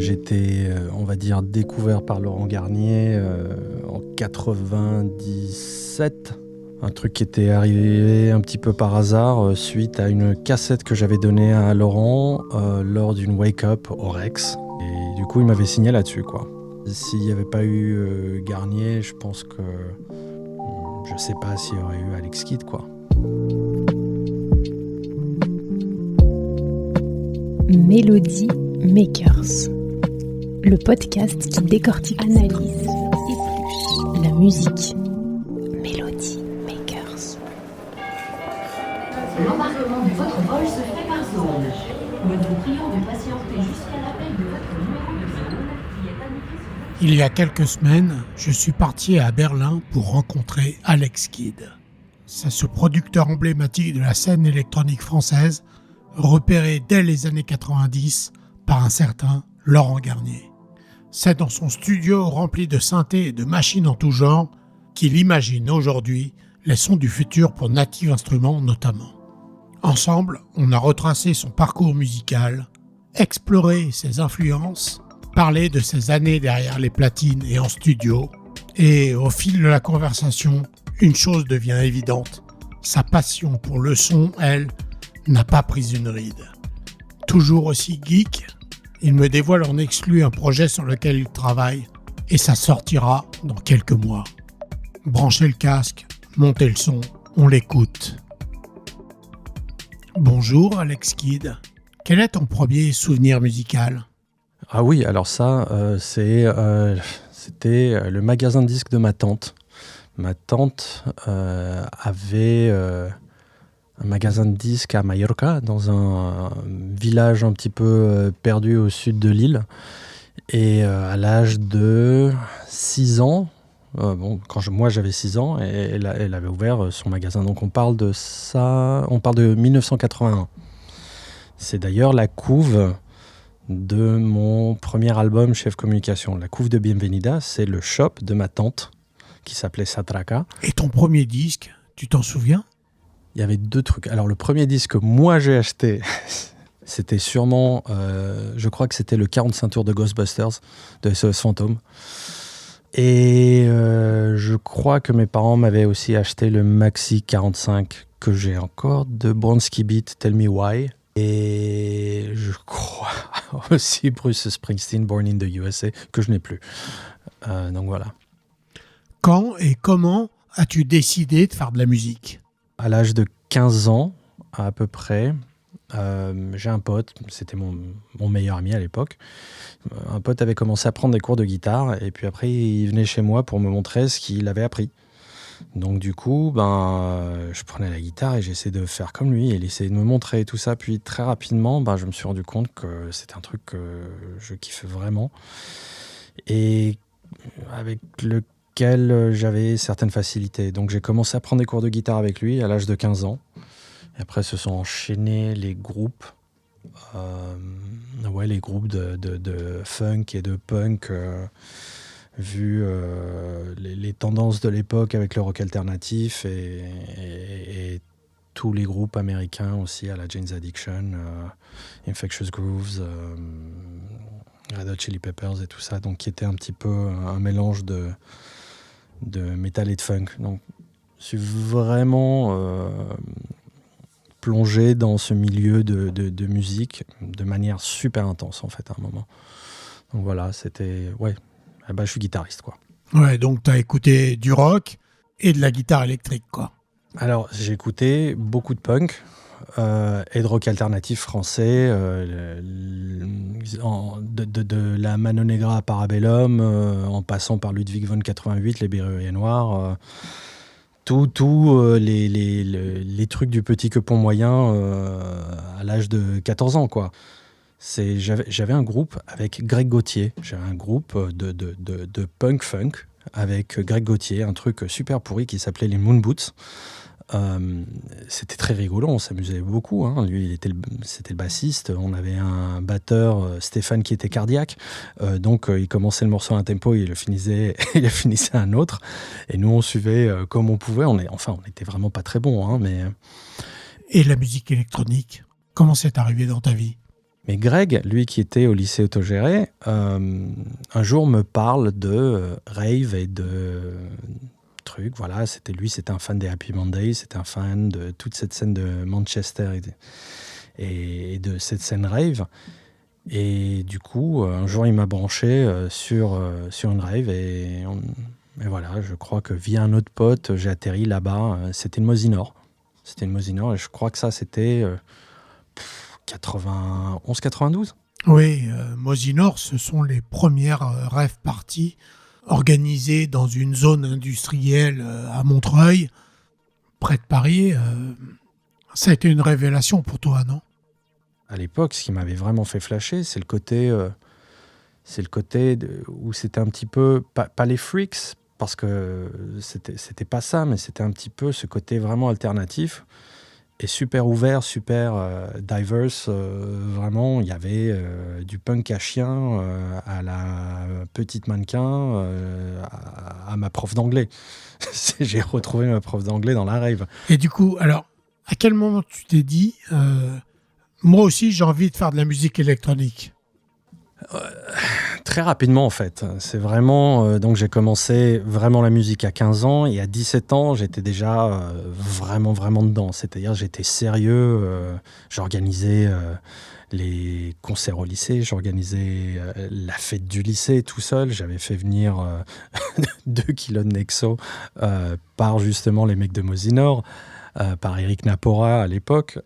j'étais, on va dire, découvert par Laurent Garnier en 97. Un truc qui était arrivé un petit peu par hasard suite à une cassette que j'avais donnée à Laurent lors d'une wake-up au Rex. Et du coup, il m'avait signé là-dessus, quoi. S'il n'y avait pas eu Garnier, je pense que... je sais pas s'il y aurait eu Alex Kidd, quoi. Melody Makers, le podcast qui décortique, analyse, épluche la musique. Melody Makers. L'embarquement de votre vol se fait par zone. Nous vous prions de patienter jusqu'à l'appel de votre numéro de zone qui est indiqué sur votre... Il y a quelques semaines, je suis parti à Berlin pour rencontrer Alex Kidd. C'est ce producteur emblématique de la scène électronique française, repéré dès les années 90 par un certain Laurent Garnier. C'est dans son studio rempli de synthés et de machines en tout genre qu'il imagine aujourd'hui les sons du futur pour Native Instruments notamment. Ensemble, on a retracé son parcours musical, exploré ses influences, parlé de ses années derrière les platines et en studio, et au fil de la conversation, une chose devient évidente, sa passion pour le son, elle, n'a pas pris une ride. Toujours aussi geek, il me dévoile en exclu un projet sur lequel il travaille et ça sortira dans quelques mois. Branchez le casque, montez le son, on l'écoute. Bonjour Alex Kidd, quel est ton premier souvenir musical ? Ah oui, alors ça, c'était le magasin de disques de ma tante. Ma tante avait... un magasin de disques à Mallorca, dans un village un petit peu perdu au sud de l'île. Et à l'âge de 6 ans, moi j'avais 6 ans, et elle avait ouvert son magasin. Donc on parle de 1981. C'est d'ailleurs la couve de mon premier album Chef Communication. La couve de Bienvenida, c'est le shop de ma tante, qui s'appelait Satraca. Et ton premier disque, tu t'en souviens ? Il y avait 2 trucs. Alors, le premier disque que moi j'ai acheté, c'était sûrement, je crois que c'était le 45 tours de Ghostbusters, de SOS Fantôme. Et je crois que mes parents m'avaient aussi acheté le Maxi 45 que j'ai encore, de Bronski Beat, Tell Me Why. Et je crois aussi Bruce Springsteen, Born in the USA, que je n'ai plus. Donc voilà. Quand et comment as-tu décidé de faire de la musique ? À l'âge de 15 ans, à peu près, j'ai un pote, c'était mon meilleur ami à l'époque. Un pote avait commencé à prendre des cours de guitare et puis après, il venait chez moi pour me montrer ce qu'il avait appris. Donc du coup, je prenais la guitare et j'essayais de faire comme lui et il essayait de me montrer tout ça. Puis très rapidement, je me suis rendu compte que c'était un truc que je kiffais vraiment et avec lequel j'avais certaines facilités. Donc j'ai commencé à prendre des cours de guitare avec lui à l'âge de 15 ans. Et après se sont enchaînés les groupes. Les groupes de funk et de punk, vu les tendances de l'époque avec le rock alternatif et tous les groupes américains aussi, à la Jane's Addiction, Infectious Grooves, Red Hot Chili Peppers et tout ça, donc qui était un petit peu un mélange de métal et de funk. Donc je suis vraiment plongé dans ce milieu de musique de manière super intense en fait à un moment. Donc voilà, c'était... je suis guitariste quoi. Ouais, donc tu as écouté du rock et de la guitare électrique quoi. Alors j'ai écouté beaucoup de punk et de rock alternatif français, de la Mano Negra à Parabellum, en passant par Ludwig von 88, les Berruriers Noirs, les trucs du petit quepon moyen à l'âge de 14 ans quoi. J'avais un groupe avec Greg Gauthier, j'avais un groupe de punk funk avec Greg Gauthier, un truc super pourri qui s'appelait les Moon Boots. C'était très rigolo, on s'amusait beaucoup, hein. Lui c'était le bassiste, on avait un batteur Stéphane qui était cardiaque, donc il commençait le morceau à un tempo, il le finissait à un autre, et nous on suivait comme on pouvait. On était vraiment pas très bons, hein, mais... Et la musique électronique, comment c'est arrivé dans ta vie ? Mais Greg, lui qui était au lycée autogéré, un jour me parle de rave et de trucs. Voilà, c'était un fan des Happy Mondays, c'était un fan de toute cette scène de Manchester et de cette scène rave. Et du coup, un jour, il m'a branché sur une rave et voilà, je crois que via un autre pote, j'ai atterri là-bas. C'était une Mosinor. Et je crois que ça, c'était 91-92. Oui, Mosinor, ce sont les premières rave parties organisées dans une zone industrielle à Montreuil, près de Paris. Ça a été une révélation pour toi, non ? À l'époque, ce qui m'avait vraiment fait flasher, c'est le côté où c'était un petit peu, pas les freaks, parce que c'était pas ça, mais c'était un petit peu ce côté vraiment alternatif et super ouvert, super diverse. Vraiment, il y avait du punk à chien à la petite mannequin à ma prof d'anglais. J'ai retrouvé ma prof d'anglais dans la rave. Et du coup, alors, à quel moment tu t'es dit moi aussi, j'ai envie de faire de la musique électronique? Très rapidement, en fait. C'est vraiment... donc, j'ai commencé vraiment la musique à 15 ans. Et à 17 ans, j'étais déjà vraiment, vraiment dedans. C'est-à-dire, j'étais sérieux. J'organisais les concerts au lycée. J'organisais la fête du lycée tout seul. J'avais fait venir 2 kilos de Nexo par, justement, les mecs de Mosinor. Par Eric Napora, à l'époque,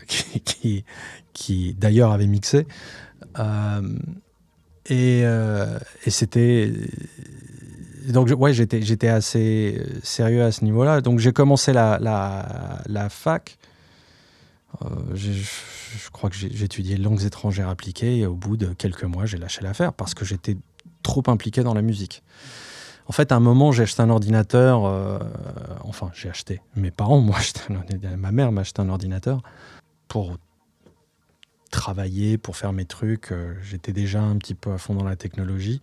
qui d'ailleurs avait mixé. Et c'était... Donc, j'étais assez sérieux à ce niveau-là. Donc, j'ai commencé la fac. Je crois que j'ai étudié langues étrangères appliquées. Et au bout de quelques mois, j'ai lâché l'affaire parce que j'étais trop impliqué dans la musique. En fait, à un moment, j'ai acheté un ordinateur. J'ai acheté. Mes parents m'ont acheté ma mère m'a acheté un ordinateur pour travailler, pour faire mes trucs. J'étais déjà un petit peu à fond dans la technologie.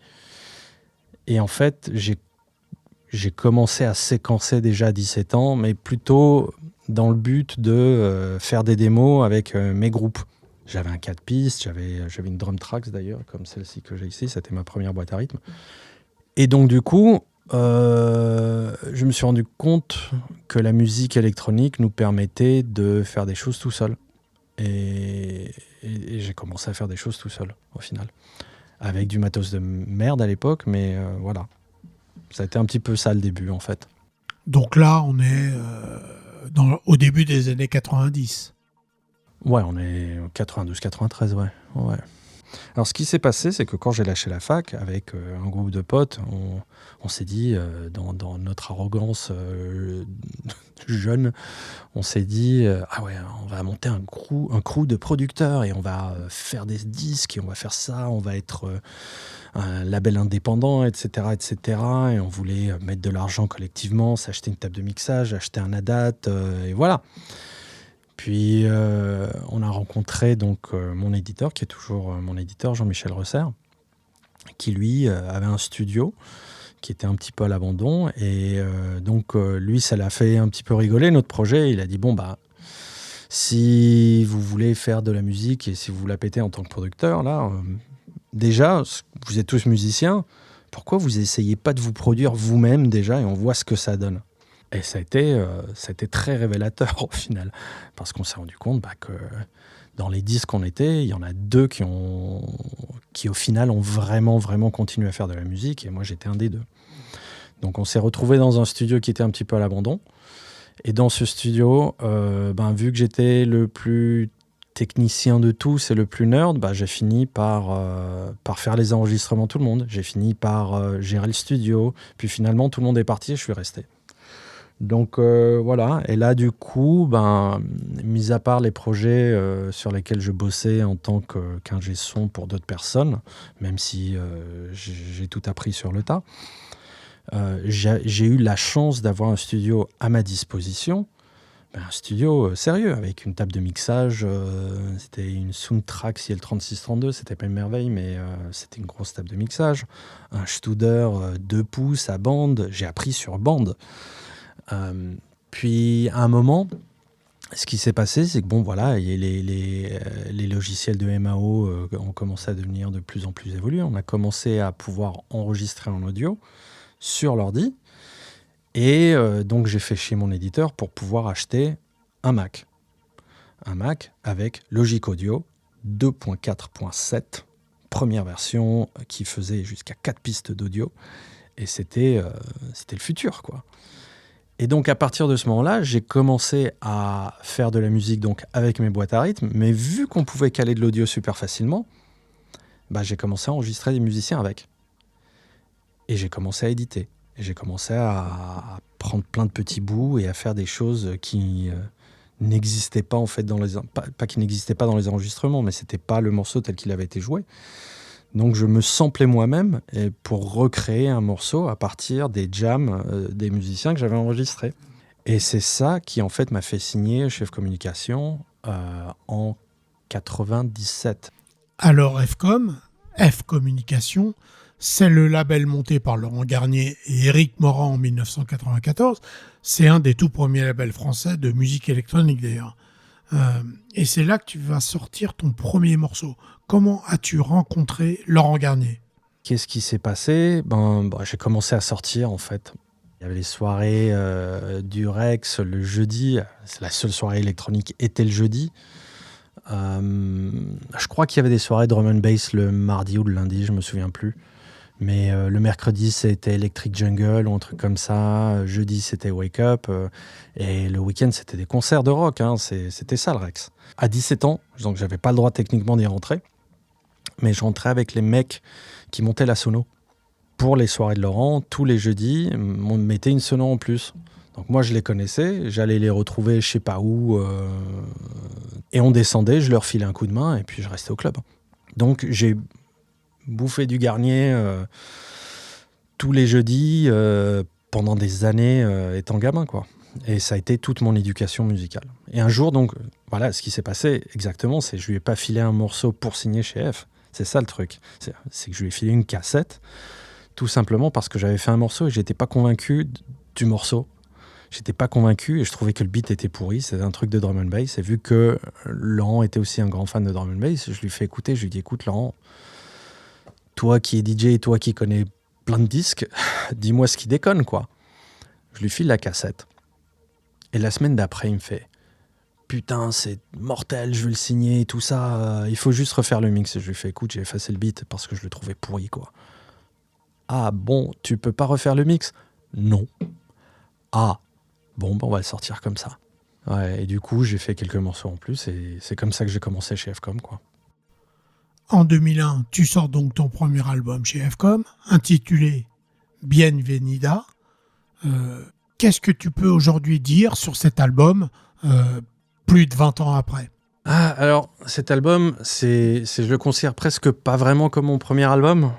Et en fait, j'ai commencé à séquencer déjà à 17 ans, mais plutôt dans le but de faire des démos avec mes groupes. J'avais un 4 pistes, j'avais une drum tracks d'ailleurs, comme celle-ci que j'ai ici. C'était ma première boîte à rythme. Et donc, du coup, je me suis rendu compte que la musique électronique nous permettait de faire des choses tout seul. Et j'ai commencé à faire des choses tout seul, au final. Avec du matos de merde à l'époque, mais voilà. Ça a été un petit peu ça, le début, en fait. Donc là, on est au début des années 90. Ouais, on est 92-93, ouais. Alors, ce qui s'est passé, c'est que quand j'ai lâché la fac, avec un groupe de potes, on s'est dit, dans notre arrogance jeune, on s'est dit, on va monter un crew de producteurs et on va faire des disques et on va faire ça, on va être un label indépendant, etc., etc. Et on voulait mettre de l'argent collectivement, s'acheter une table de mixage, acheter un ADAT, et voilà. Puis, on a rencontré donc mon éditeur, qui est toujours mon éditeur, Jean-Michel Resser, qui lui avait un studio qui était un petit peu à l'abandon. Et donc, lui, ça l'a fait un petit peu rigoler, notre projet. Il a dit, si vous voulez faire de la musique et si vous la pétez en tant que producteur, là, déjà, vous êtes tous musiciens, pourquoi vous essayez pas de vous produire vous-même déjà et on voit ce que ça donne? Et ça a été très révélateur au final, parce qu'on s'est rendu compte que dans les 10 qu'on était, il y en a 2 qui au final ont vraiment, vraiment continué à faire de la musique, et moi j'étais un des 2. Donc on s'est retrouvés dans un studio qui était un petit peu à l'abandon, et dans ce studio, vu que j'étais le plus technicien de tous et le plus nerd, j'ai fini par faire les enregistrements tout le monde, j'ai fini par gérer le studio, puis finalement tout le monde est parti et je suis resté. Donc voilà, et là du coup, mis à part les projets sur lesquels je bossais en tant qu'ingé son pour d'autres personnes, même si j'ai tout appris sur le tas, j'ai eu la chance d'avoir un studio à ma disposition, un studio sérieux, avec une table de mixage, c'était une Soundtrack CL3632, c'était pas une merveille, mais c'était une grosse table de mixage, un Studer 2 pouces à bande, j'ai appris sur bande. Puis à un moment, Ce qui s'est passé, c'est que bon, voilà, les logiciels de MAO ont commencé à devenir de plus en plus évolués. On a commencé à pouvoir enregistrer en audio sur l'ordi. Et donc, j'ai fait chier mon éditeur pour pouvoir acheter un Mac. Un Mac avec Logic Audio 2.4.7, première version qui faisait jusqu'à 4 pistes d'audio. Et c'était le futur, quoi. Et donc, à partir de ce moment-là, j'ai commencé à faire de la musique donc, avec mes boîtes à rythme. Mais vu qu'on pouvait caler de l'audio super facilement, j'ai commencé à enregistrer des musiciens avec. Et j'ai commencé à éditer. Et j'ai commencé à prendre plein de petits bouts et à faire des choses qui n'existaient pas, en fait, pas qui n'existaient pas dans les enregistrements, mais c'était pas le morceau tel qu'il avait été joué. Donc je me samplais moi-même pour recréer un morceau à partir des jams des musiciens que j'avais enregistrés. Et c'est ça qui en fait m'a fait signer chez F Communication en 97. Alors F Communication, c'est le label monté par Laurent Garnier et Éric Morand en 1994. C'est un des tout premiers labels français de musique électronique d'ailleurs. Et c'est là que tu vas sortir ton premier morceau. Comment as-tu rencontré Laurent Garnier ? Qu'est-ce qui s'est passé ? J'ai commencé à sortir en fait. Il y avait les soirées du Rex le jeudi. La seule soirée électronique était le jeudi. Je crois qu'il y avait des soirées drum and bass le mardi ou le lundi, je me souviens plus. Mais le mercredi, c'était Electric Jungle ou un truc comme ça. Jeudi, c'était Wake Up. Et le week-end, c'était des concerts de rock. C'était ça, le Rex. À 17 ans, donc j'avais pas le droit techniquement d'y rentrer. Mais je rentrais avec les mecs qui montaient la sono. Pour les soirées de Laurent, tous les jeudis, on mettait une sono en plus. Donc moi, je les connaissais. J'allais les retrouver je sais pas où. Et on descendait, je leur filais un coup de main et puis je restais au club. Donc j'ai bouffé du Garnier tous les jeudis pendant des années étant gamin, quoi. Et ça a été toute mon éducation musicale. Et un jour, donc, voilà, ce qui s'est passé exactement, c'est que je lui ai pas filé un morceau pour signer chez F. C'est ça le truc. C'est que je lui ai filé une cassette, tout simplement parce que j'avais fait un morceau et j'étais pas convaincu du morceau. J'étais pas convaincu et je trouvais que le beat était pourri. C'était un truc de drum and bass. Et vu que Laurent était aussi un grand fan de drum and bass, je lui fais écouter. Je lui dis, écoute Laurent, toi qui es DJ et toi qui connais plein de disques, dis-moi ce qui déconne, quoi. Je lui file la cassette. Et la semaine d'après, il me fait « Putain, c'est mortel, je veux le signer, tout ça. Il faut juste refaire le mix. » Et je lui fais « Écoute, j'ai effacé le beat parce que je le trouvais pourri, quoi. » « Ah bon, tu peux pas refaire le mix ?»« Non. »« Ah, bon, on va le sortir comme ça. » Ouais, et du coup, j'ai fait quelques morceaux en plus et c'est comme ça que j'ai commencé chez Fcom, quoi. En 2001, tu sors donc ton premier album chez Fcom, intitulé Bienvenida. Qu'est-ce que tu peux aujourd'hui dire sur cet album, plus de 20 ans après ? Alors, cet album, je le considère presque pas vraiment comme mon premier album,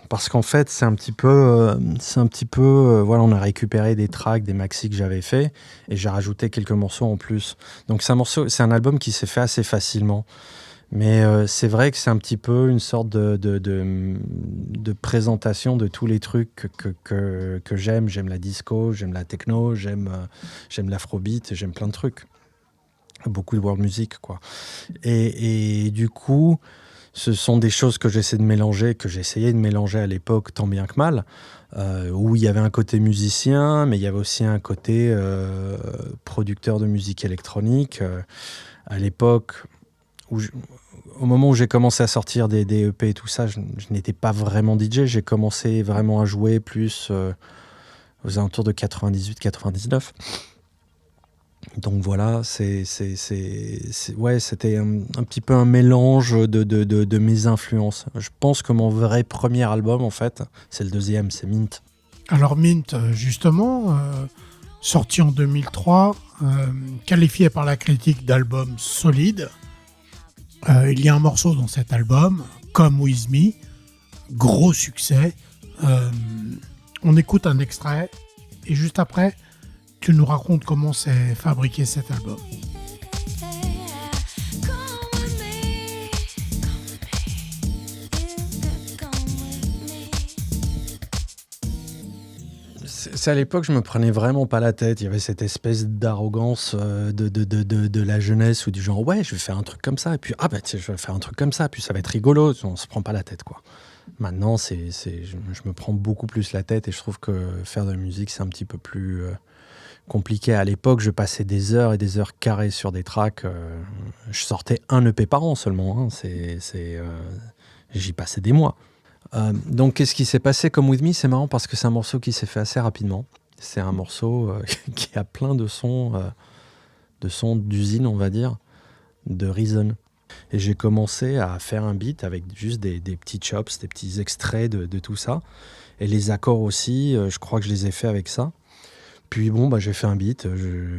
parce qu'en fait, c'est un petit peu, voilà, on a récupéré des tracks, des maxis que j'avais fait, et j'ai rajouté quelques morceaux en plus. Donc c'est un album qui s'est fait assez facilement. Mais c'est vrai que c'est un petit peu une sorte de présentation de tous les trucs que j'aime. J'aime la disco, j'aime la techno, j'aime l'afrobeat, j'aime plein de trucs. Beaucoup de world music, quoi. Et du coup, ce sont des choses que j'essaie de mélanger, que j'essayais de mélanger à l'époque tant bien que mal, où il y avait un côté musicien, mais il y avait aussi un côté producteur de musique électronique. À l'époque, au moment où j'ai commencé à sortir des EP et tout ça, je n'étais pas vraiment DJ. J'ai commencé vraiment à jouer plus aux alentours de 98-99. Donc voilà, c'était un petit peu un mélange de mes influences. Je pense que mon vrai premier album, en fait, c'est le deuxième, c'est Mint. Alors Mint, justement, sorti en 2003, qualifié par la critique d'album solide, il y a un morceau dans cet album, Come With Me, gros succès. On écoute un extrait et juste après, tu nous racontes comment s'est fabriqué cet album. C'est à l'époque, je me prenais vraiment pas la tête. Il y avait cette espèce d'arrogance de la jeunesse ou du genre, ouais, je vais faire un truc comme ça. Et puis, tiens, je vais faire un truc comme ça. Puis ça va être rigolo. On se prend pas la tête, quoi. Maintenant, je me prends beaucoup plus la tête et je trouve que faire de la musique, c'est un petit peu plus compliqué. À l'époque, je passais des heures et des heures carrées sur des tracks. Je sortais un EP par an seulement. Hein. J'y passais des mois. Donc, qu'est-ce qui s'est passé comme With Me? C'est marrant parce que c'est un morceau qui s'est fait assez rapidement. C'est un morceau qui a plein de sons d'usine, on va dire, de Reason. Et j'ai commencé à faire un beat avec juste des petits chops, des petits extraits de tout ça. Et les accords aussi, je crois que je les ai faits avec ça. Puis j'ai fait un beat.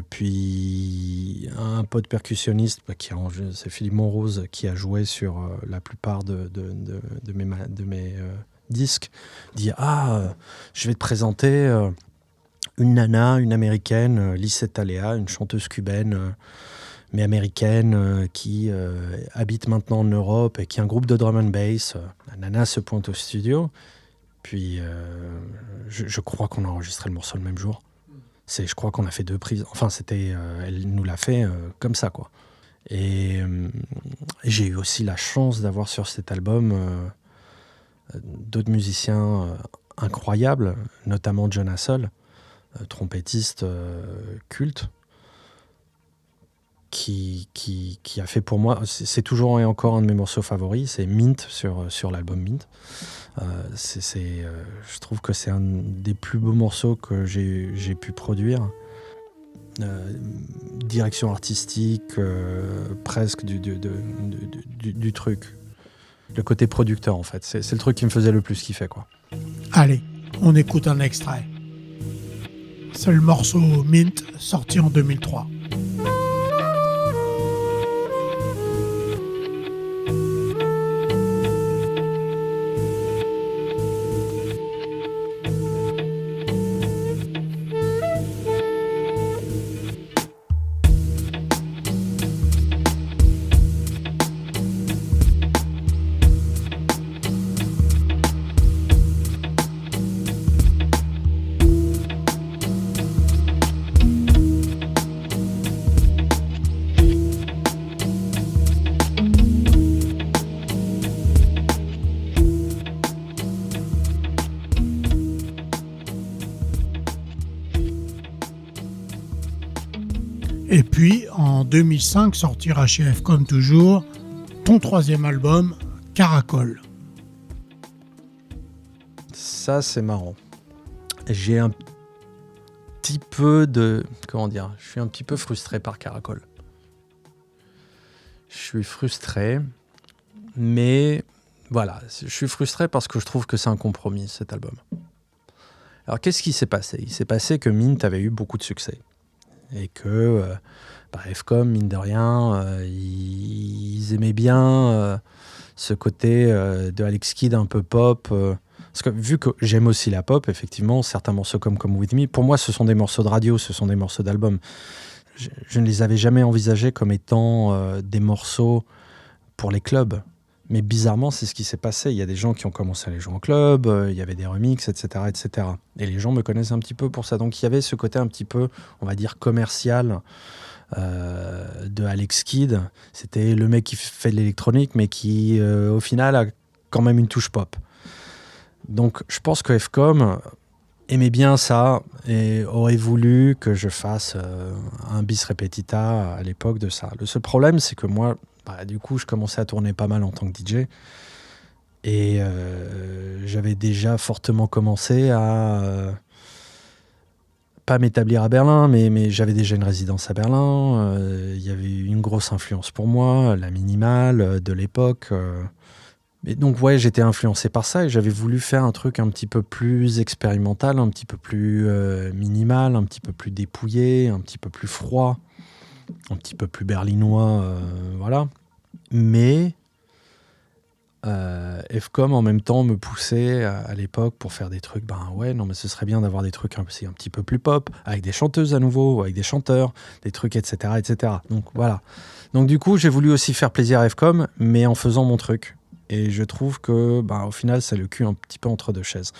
Puis un pote percussionniste, c'est Philippe Monrose, qui a joué sur la plupart de mes disques, dit « je vais te présenter une nana, une américaine, Lisette Alea, une chanteuse cubaine, mais américaine, qui habite maintenant en Europe et qui a un groupe de drum and bass. » La nana se pointe au studio. Puis je crois qu'on a enregistré le morceau le même jour. Je crois qu'on a fait 2 prises. Enfin, elle nous l'a fait comme ça, quoi. Et j'ai eu aussi la chance d'avoir sur cet album d'autres musiciens incroyables, notamment John Hassell, trompettiste culte, qui a fait pour moi, c'est toujours et encore un de mes morceaux favoris, c'est Mint sur l'album Mint. Je trouve que c'est un des plus beaux morceaux que j'ai pu produire. Direction artistique, presque du truc. Le côté producteur, en fait. C'est le truc qui me faisait le plus kiffer, quoi. Allez, on écoute un extrait. C'est le morceau Mint, sorti en 2003. Et puis, en 2005, sortira chez F-Com toujours ton 3e album, Caracol. Ça, c'est marrant. J'ai un petit peu je suis un petit peu frustré par Caracol. Je suis frustré, mais voilà, je suis frustré parce que je trouve que c'est un compromis, cet album. Alors, qu'est-ce qui s'est passé? Il s'est passé que Mint avait eu beaucoup de succès. Et que F-Com, mine de rien, ils aimaient bien ce côté de Alex Kidd un peu pop. Parce que vu que j'aime aussi la pop, effectivement, certains morceaux comme With Me, pour moi, ce sont des morceaux de radio, ce sont des morceaux d'album. Je ne les avais jamais envisagés comme étant des morceaux pour les clubs. Mais bizarrement, c'est ce qui s'est passé. Il y a des gens qui ont commencé à les jouer en club, il y avait des remixes, etc., etc. Et les gens me connaissent un petit peu pour ça. Donc il y avait ce côté un petit peu, on va dire, commercial de Alex Kidd. C'était le mec qui fait de l'électronique, mais qui, au final, a quand même une touche pop. Donc je pense que F-Com aimait bien ça et aurait voulu que je fasse un bis repetita à l'époque de ça. Le seul problème, c'est que moi, du coup, je commençais à tourner pas mal en tant que DJ. Et j'avais déjà fortement commencé à pas m'établir à Berlin, mais j'avais déjà une résidence à Berlin. Il y avait une grosse influence pour moi, la minimale de l'époque. Et donc, ouais, j'étais influencé par ça et j'avais voulu faire un truc un petit peu plus expérimental, un petit peu plus minimal, un petit peu plus dépouillé, un petit peu plus froid, un petit peu plus berlinois, voilà. Mais F-Com en même temps me poussait à l'époque pour faire des trucs, mais ce serait bien d'avoir des trucs un petit peu plus pop, avec des chanteuses à nouveau, avec des chanteurs, des trucs, etc., etc. Donc voilà. Donc du coup, j'ai voulu aussi faire plaisir à F-Com, mais en faisant mon truc. Et je trouve que, au final, c'est le cul un petit peu entre deux chaises.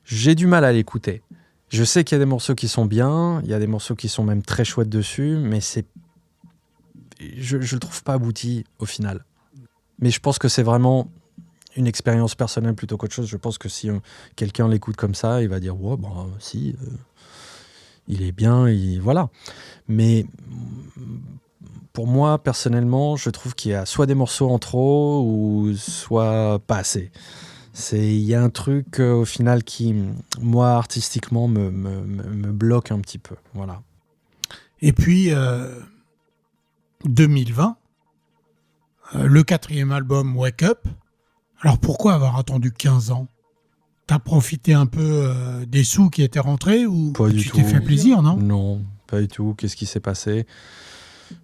J'ai du mal à l'écouter. Je sais qu'il y a des morceaux qui sont bien, il y a des morceaux qui sont même très chouettes dessus, mais je le trouve pas abouti au final. Mais je pense que c'est vraiment une expérience personnelle plutôt qu'autre chose. Je pense que si quelqu'un l'écoute comme ça, il va dire ouais, bon, si, il est bien, voilà. Mais pour moi, personnellement, je trouve qu'il y a soit des morceaux en trop ou soit pas assez. Il y a un truc au final qui, moi, artistiquement, me bloque un petit peu. Voilà. Et puis, 2020, le 4e album Wake Up. Alors pourquoi avoir attendu 15 ans ? T'as profité un peu des sous qui étaient rentrés ou Pas du tu tout. t'es fait plaisir, non ? Non, pas du tout. Qu'est-ce qui s'est passé ?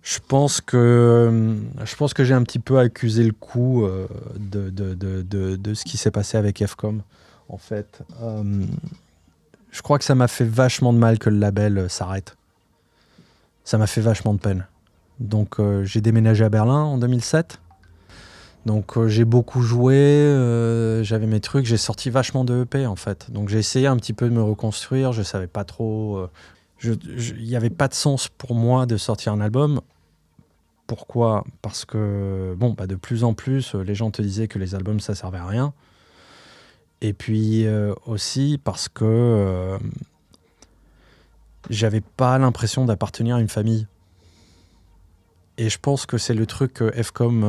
Je pense que j'ai un petit peu accusé le coup de ce qui s'est passé avec FCOM. En fait, je crois que ça m'a fait vachement de mal que le label s'arrête. Ça m'a fait vachement de peine. Donc j'ai déménagé à Berlin en 2007. Donc j'ai beaucoup joué, j'avais mes trucs, j'ai sorti vachement de EP en fait. Donc j'ai essayé un petit peu de me reconstruire, je savais pas trop. Il n'y avait pas de sens pour moi de sortir un album. Pourquoi ? Parce que de plus en plus, les gens te disaient que les albums ça servait à rien. Et puis aussi parce que j'avais pas l'impression d'appartenir à une famille. Et je pense que c'est le truc que FCOM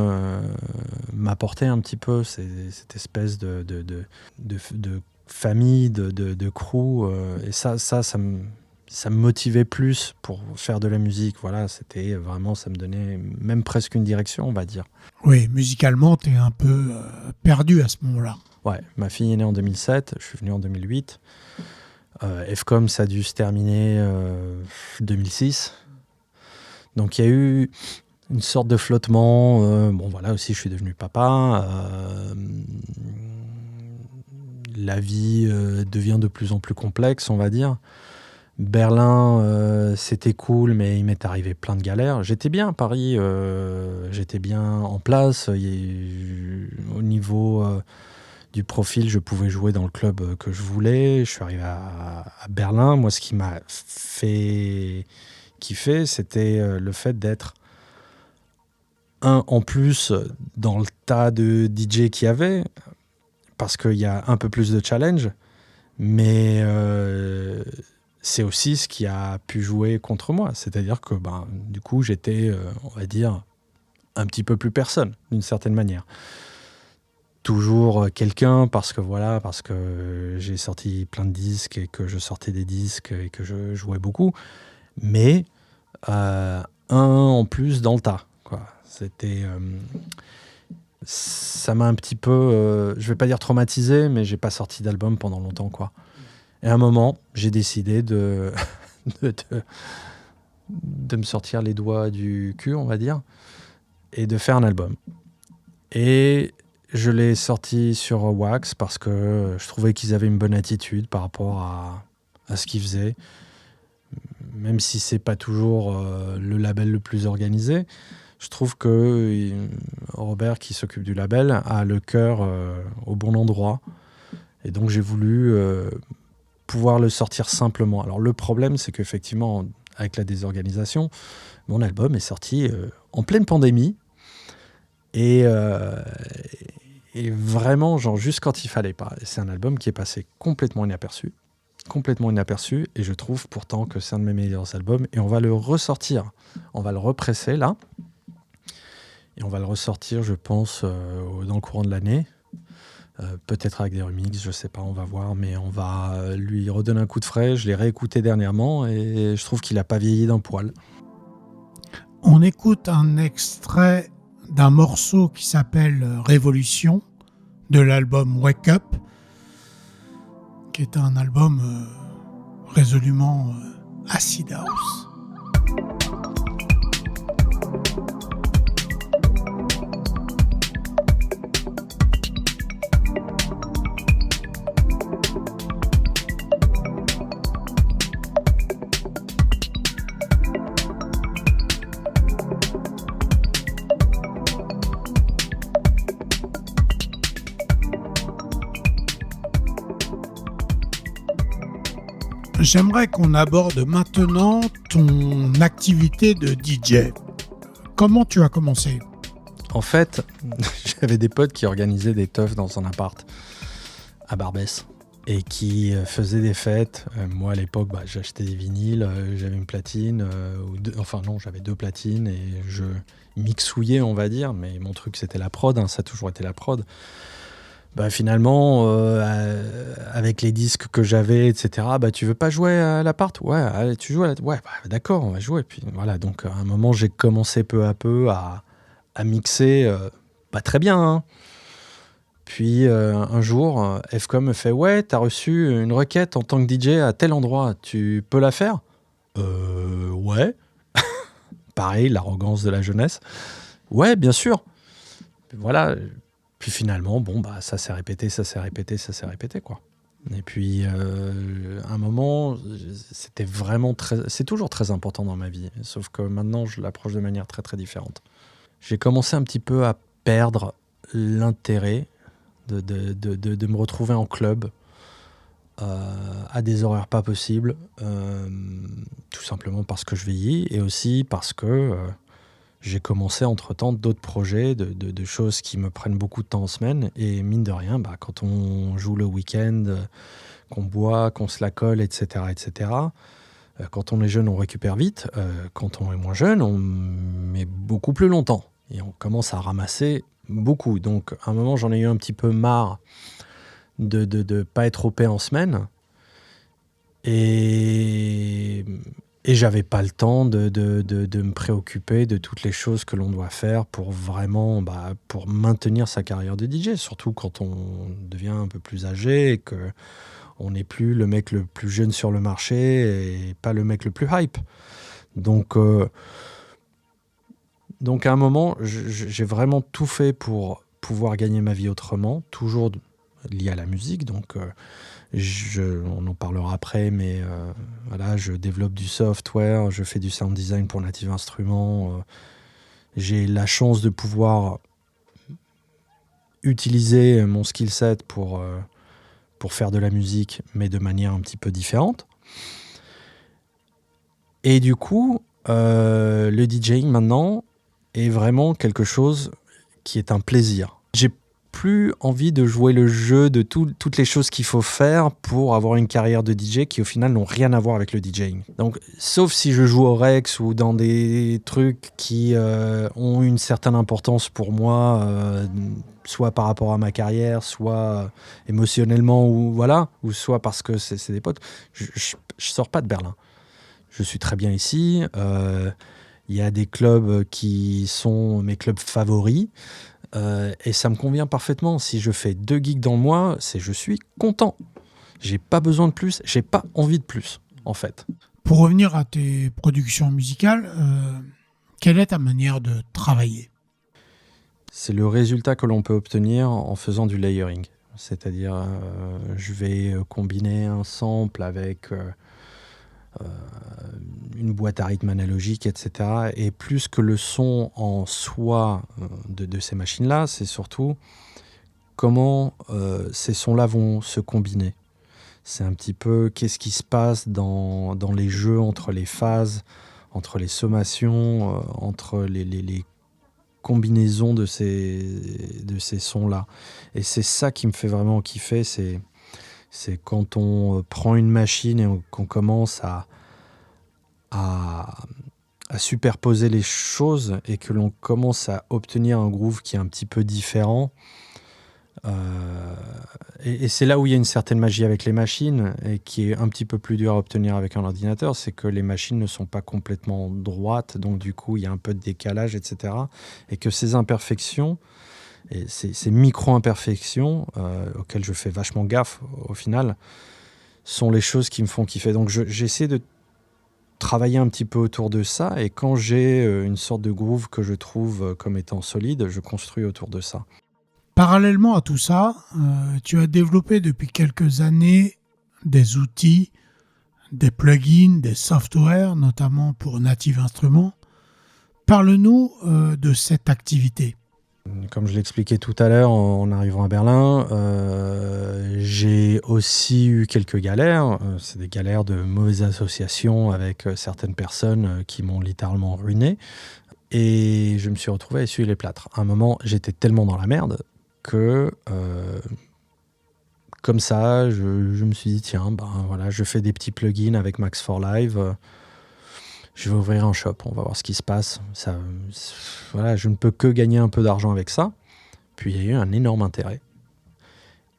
m'apportait un petit peu, c'est cette espèce de famille, de crew. Et ça me motivait plus pour faire de la musique. Voilà, c'était vraiment, ça me donnait même presque une direction, on va dire. Oui, musicalement, t'es un peu perdu à ce moment-là. Ouais, ma fille est née en 2007, je suis venu en 2008. FCOM, ça a dû se terminer 2006. Donc il y a eu une sorte de flottement. Voilà, aussi je suis devenu papa. La vie devient de plus en plus complexe, on va dire. Berlin, c'était cool, mais il m'est arrivé plein de galères. J'étais bien à Paris, j'étais bien en place. Au niveau du profil, je pouvais jouer dans le club que je voulais. Je suis arrivé à Berlin. Moi, ce qui m'a fait kiffer, c'était le fait d'être en plus dans le tas de DJ qu'il y avait, parce qu'il y a un peu plus de challenge, mais c'est aussi ce qui a pu jouer contre moi. C'est-à-dire que du coup, j'étais, on va dire, un petit peu plus personne, d'une certaine manière. Toujours quelqu'un parce que j'ai sorti plein de disques et que je sortais des disques et que je jouais beaucoup, mais un en plus dans le tas, quoi. C'était ça m'a un petit peu je vais pas dire traumatisé, mais j'ai pas sorti d'album pendant longtemps, quoi. Et à un moment j'ai décidé de me sortir les doigts du cul, on va dire, et de faire un album. Et je l'ai sorti sur Wax parce que je trouvais qu'ils avaient une bonne attitude par rapport à ce qu'ils faisaient. Même si c'est pas toujours le label le plus organisé, je trouve que Robert, qui s'occupe du label, a le cœur au bon endroit. Et donc j'ai voulu pouvoir le sortir simplement. Alors le problème, c'est qu'effectivement, avec la désorganisation, mon album est sorti en pleine pandémie. Et vraiment, genre juste quand il fallait pas. C'est un album qui est passé complètement inaperçu, et je trouve pourtant que c'est un de mes meilleurs albums, et on va le ressortir, on va le represser là, et on va le ressortir, je pense, dans le courant de l'année, peut-être avec des remixes, je sais pas, on va voir, mais on va lui redonner un coup de frais. Je l'ai réécouté dernièrement et je trouve qu'il a pas vieilli d'un poil. On écoute un extrait d'un morceau qui s'appelle Révolution, de l'album Wake Up, qui est un album résolument acid house. J'aimerais qu'on aborde maintenant ton activité de DJ. Comment tu as commencé ? En fait, j'avais des potes qui organisaient des teufs dans un appart à Barbès et qui faisaient des fêtes. Moi, à l'époque, j'achetais des vinyles, j'avais une platine, j'avais 2 platines et je mixouillais, on va dire, mais mon truc, c'était la prod, ça a toujours été la prod. Finalement, avec les disques que j'avais, etc., tu veux pas jouer à l'appart ? Ouais, allez, tu joues ouais, d'accord, on va jouer. Puis voilà, donc à un moment, j'ai commencé peu à peu à mixer, pas très bien, hein. Puis un jour, FCOM me fait « Ouais, t'as reçu une requête en tant que DJ à tel endroit, tu peux la faire ?» Ouais. Pareil, l'arrogance de la jeunesse. Ouais, bien sûr. Voilà. Puis finalement, ça s'est répété, quoi. Et puis, à un moment, c'est toujours très important dans ma vie. Sauf que maintenant, je l'approche de manière très, très différente. J'ai commencé un petit peu à perdre l'intérêt de me retrouver en club à des horaires pas possibles, tout simplement parce que je vieillis et aussi parce que j'ai commencé entre-temps d'autres projets, de choses qui me prennent beaucoup de temps en semaine. Et mine de rien, quand on joue le week-end, qu'on boit, qu'on se la colle, etc., quand on est jeune, on récupère vite. Quand on est moins jeune, on met beaucoup plus longtemps. Et on commence à ramasser beaucoup. Donc, à un moment, j'en ai eu un petit peu marre de pas être OP en semaine. Et j'avais pas le temps de me préoccuper de toutes les choses que l'on doit faire pour vraiment pour maintenir sa carrière de DJ, surtout quand on devient un peu plus âgé et que on n'est plus le mec le plus jeune sur le marché et pas le mec le plus hype. Donc à un moment, j'ai vraiment tout fait pour pouvoir gagner ma vie autrement, toujours lié à la musique. Donc on en parlera après, mais voilà, je développe du software, je fais du sound design pour Native Instruments. J'ai la chance de pouvoir utiliser mon skill set pour faire de la musique, mais de manière un petit peu différente. Et du coup, le DJing maintenant est vraiment quelque chose qui est un plaisir. J'ai plus envie de jouer le jeu de toutes les choses qu'il faut faire pour avoir une carrière de DJ qui au final n'ont rien à voir avec le DJing. Donc, sauf si je joue au Rex ou dans des trucs qui ont une certaine importance pour moi, soit par rapport à ma carrière, soit émotionnellement ou soit parce que c'est des potes. Je sors pas de Berlin. Je suis très bien ici. Il y a des clubs qui sont mes clubs favoris. Et ça me convient parfaitement. Si je fais 2 gigs dans le mois, je suis content. J'ai pas besoin de plus, j'ai pas envie de plus, en fait. Pour revenir à tes productions musicales, quelle est ta manière de travailler ? C'est le résultat que l'on peut obtenir en faisant du layering. C'est-à-dire, je vais combiner un sample avec une boîte à rythme analogique, etc. Et plus que le son en soi de ces machines-là, c'est surtout comment ces sons-là vont se combiner. C'est un petit peu qu'est-ce qui se passe dans les jeux entre les phases, entre les sommations, entre les combinaisons de ces sons-là. Et c'est ça qui me fait vraiment kiffer, c'est quand on prend une machine et qu'on commence à superposer les choses et que l'on commence à obtenir un groove qui est un petit peu différent. Et c'est là où il y a une certaine magie avec les machines et qui est un petit peu plus dur à obtenir avec un ordinateur, c'est que les machines ne sont pas complètement droites, donc du coup il y a un peu de décalage, etc. Et que ces imperfections, et ces micro-imperfections auxquelles je fais vachement gaffe au final, sont les choses qui me font kiffer. Donc j'essaie de travailler un petit peu autour de ça, et quand j'ai une sorte de groove que je trouve comme étant solide, je construis autour de ça. Parallèlement à tout ça, tu as développé depuis quelques années des outils, des plugins, des softwares, notamment pour Native Instruments. Parle-nous de cette activité. Comme je l'expliquais tout à l'heure en arrivant à Berlin, j'ai aussi eu quelques galères. C'est des galères de mauvaises associations avec certaines personnes qui m'ont littéralement ruiné. Et je me suis retrouvé à essuyer les plâtres. À un moment, j'étais tellement dans la merde que, comme ça, je me suis dit, tiens, voilà, je fais des petits plugins avec Max for Live. Je vais ouvrir un shop, on va voir ce qui se passe. Voilà, je ne peux que gagner un peu d'argent avec ça. Puis il y a eu un énorme intérêt.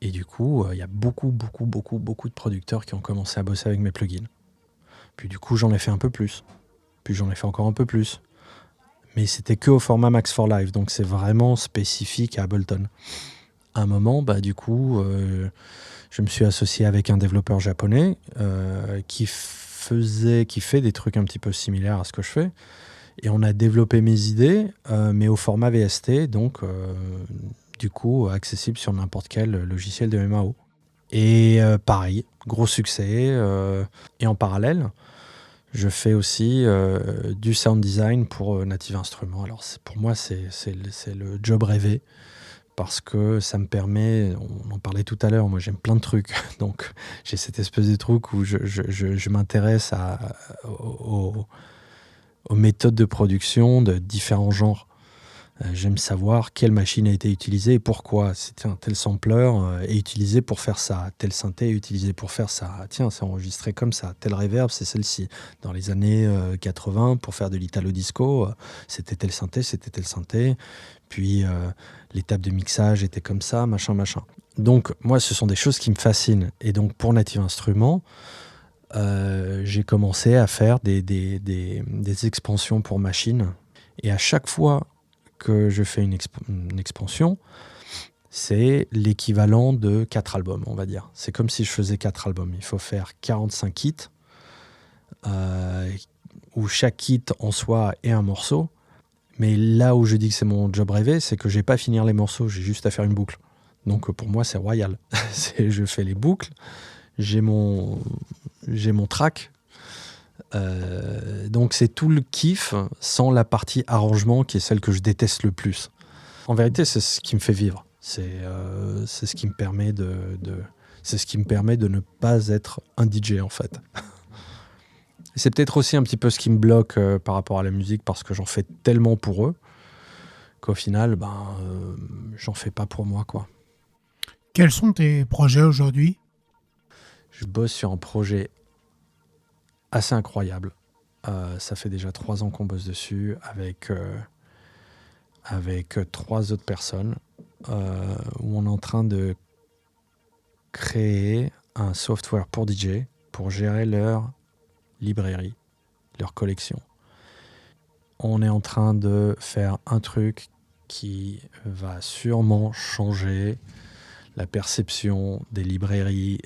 Et du coup, il y a beaucoup de producteurs qui ont commencé à bosser avec mes plugins. Puis du coup, j'en ai fait un peu plus. Puis j'en ai fait encore un peu plus. Mais c'était que au format Max for Live, donc c'est vraiment spécifique à Ableton. À un moment, du coup, je me suis associé avec un développeur japonais qui fait des trucs un petit peu similaires à ce que je fais. Et on a développé mes idées, mais au format VST, donc du coup accessible sur n'importe quel logiciel de MAO. Et pareil, gros succès. Et en parallèle, je fais aussi du sound design pour Native Instruments. Alors pour moi, c'est le job rêvé. Parce que ça me permet, on en parlait tout à l'heure, moi j'aime plein de trucs, donc j'ai cette espèce de truc où je m'intéresse aux méthodes de production de différents genres. J'aime savoir quelle machine a été utilisée et pourquoi. Tiens, tel sampler est utilisé pour faire ça, tel synthé est utilisé pour faire ça. Tiens, c'est enregistré comme ça, tel reverb, c'est celle-ci. Dans les années 80, pour faire de l'italo disco, c'était tel synthé. Puis l'étape de mixage était comme ça, machin. Donc moi, ce sont des choses qui me fascinent. Et donc pour Native Instruments, j'ai commencé à faire des expansions pour machines. Et à chaque fois que je fais une expansion, c'est l'équivalent de 4 albums, on va dire. C'est comme si je faisais 4 albums. Il faut faire 45 kits, où chaque kit en soi est un morceau. Mais là où je dis que c'est mon job rêvé, c'est que j'ai pas à finir les morceaux, j'ai juste à faire une boucle. Donc pour moi, c'est royal. Je fais les boucles, j'ai mon track. Donc c'est tout le kiff sans la partie arrangement qui est celle que je déteste le plus. En vérité, c'est ce qui me fait vivre. C'est ce qui me permet c'est ce qui me permet de ne pas être un DJ en fait. C'est peut-être aussi un petit peu ce qui me bloque par rapport à la musique parce que j'en fais tellement pour eux qu'au final, j'en fais pas pour moi, quoi. Quels sont tes projets aujourd'hui ? Je bosse sur un projet assez incroyable. Ça fait déjà 3 ans qu'on bosse dessus avec 3 autres personnes où on est en train de créer un software pour DJ pour gérer leur librairie, leur collection. On est en train de faire un truc qui va sûrement changer la perception des librairies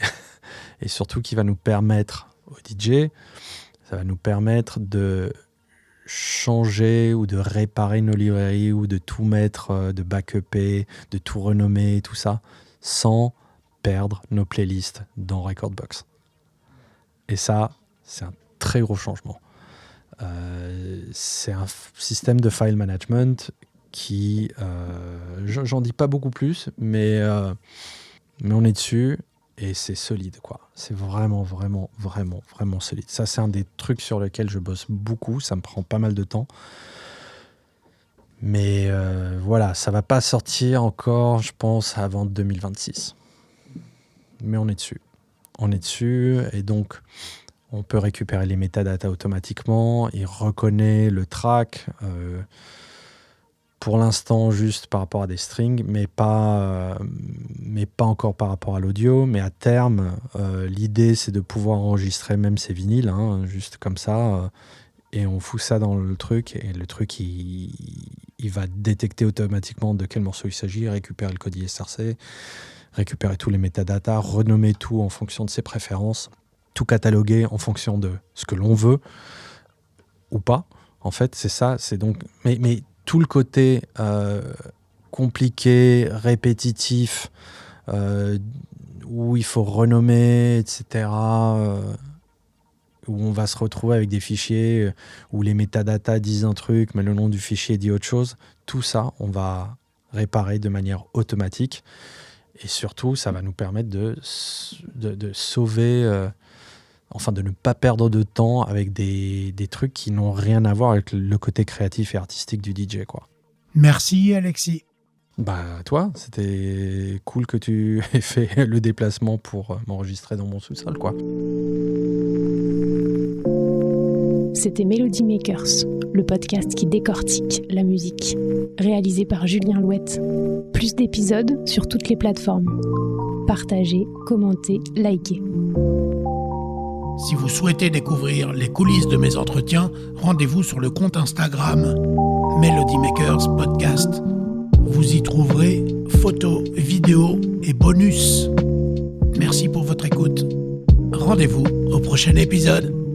et surtout qui va nous permettre, aux DJ, ça va nous permettre de changer ou de réparer nos librairies ou de tout mettre, de backuper, de tout renommer, tout ça, sans perdre nos playlists dans Rekordbox. Et ça, c'est un très gros changement. C'est un système de file management qui... j'en dis pas beaucoup plus, mais on est dessus et c'est solide, quoi. C'est vraiment solide. Ça, c'est un des trucs sur lesquels je bosse beaucoup. Ça me prend pas mal de temps. Mais voilà, ça va pas sortir encore, je pense, avant 2026. Mais on est dessus. Et donc... on peut récupérer les métadatas automatiquement. Il reconnaît le track, pour l'instant juste par rapport à des strings, mais pas encore par rapport à l'audio. Mais à terme, l'idée, c'est de pouvoir enregistrer même ces vinyles, juste comme ça. Et on fout ça dans le truc. Et le truc, il va détecter automatiquement de quel morceau il s'agit, récupérer le code ISRC, récupérer tous les métadatas, renommer tout en fonction de ses préférences, tout cataloguer en fonction de ce que l'on veut ou pas. En fait, c'est ça. C'est donc, mais tout le côté compliqué, répétitif, où il faut renommer, etc., où on va se retrouver avec des fichiers où les métadatas disent un truc, mais le nom du fichier dit autre chose. Tout ça, on va réparer de manière automatique. Et surtout, ça va nous permettre de sauver, de ne pas perdre de temps avec des trucs qui n'ont rien à voir avec le côté créatif et artistique du DJ, quoi. Merci Alexis. Toi, c'était cool que tu aies fait le déplacement pour m'enregistrer dans mon sous-sol, quoi. C'était Melody Makers, le podcast qui décortique la musique, réalisé par Julien Louette. Plus d'épisodes sur toutes les plateformes. Partagez, commentez, likez. Si vous souhaitez découvrir les coulisses de mes entretiens, rendez-vous sur le compte Instagram Melody Makers Podcast. Vous y trouverez photos, vidéos et bonus. Merci pour votre écoute. Rendez-vous au prochain épisode.